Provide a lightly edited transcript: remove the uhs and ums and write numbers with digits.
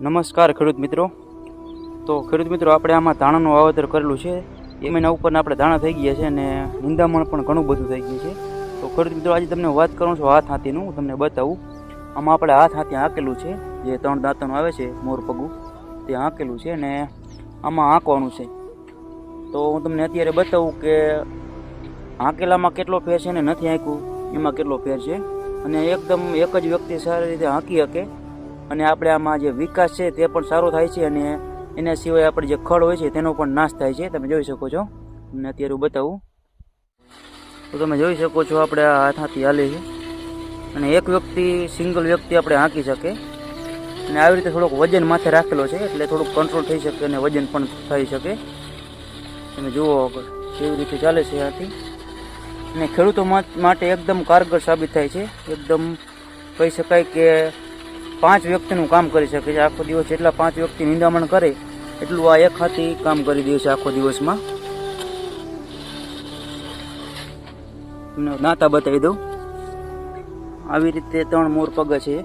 નમસ્કાર ખેડૂત મિત્રો. તો ખેડૂત મિત્રો, આપણે આમાં ધાણાનું વાવેતર કરેલું છે. એ મહિના ઉપર આપણે ધાણા થઈ ગયા છે અને નિંદામણ પણ ઘણું બધું થઈ ગયું છે. તો ખેડૂત મિત્રો, આજે તમને વાત કરું છું હાથ હાથીનું. હું તમને બતાવું. આમાં આપણે હાથ હાથી હાંકેલું છે, જે 3 દાંતનું આવે છે મોર પગું, તે હાંકેલું છે અને આમાં હાંકવાનું છે. તો હું તમને અત્યારે બતાવું કે હાંકેલામાં કેટલો ફેર છે અને નથી હાંક્યું એમાં કેટલો ફેર છે. અને એકદમ એક જ વ્યક્તિ સારી રીતે હાંકી શકે અને આપણે આમાં જે વિકાસ છે તે પણ સારો થાય છે અને એના સિવાય આપણે જે ખડ હોય છે તેનો પણ નાશ થાય છે. તમે જોઈ શકો છો. તમને અત્યારે હું બતાવું. તો તમે જોઈ શકો છો, આપણે આ હાથ હાથી હાલે છે અને એક વ્યક્તિ, સિંગલ વ્યક્તિ આપણે હાંકી શકે. અને આવી રીતે થોડોક વજન માથે રાખેલો છે એટલે થોડુંક કંટ્રોલ થઈ શકે અને વજન પણ થઈ શકે. તમે જુઓ આગળ કેવી રીતે ચાલે છે હાથી. અને ખેડૂતો માટે એકદમ કારગર સાબિત થાય છે. એકદમ કહી શકાય કે 5 વ્યક્તિનું કામ કરી શકે છે આખો દિવસ. જેટલા 5 વ્યક્તિ નિંદામણ કરે એટલું આ એક હાથી કામ કરી દે છે આખો દિવસમાં. તમને નાતા બતાવી દઉં. આવી રીતે 3 મોર પગ છે.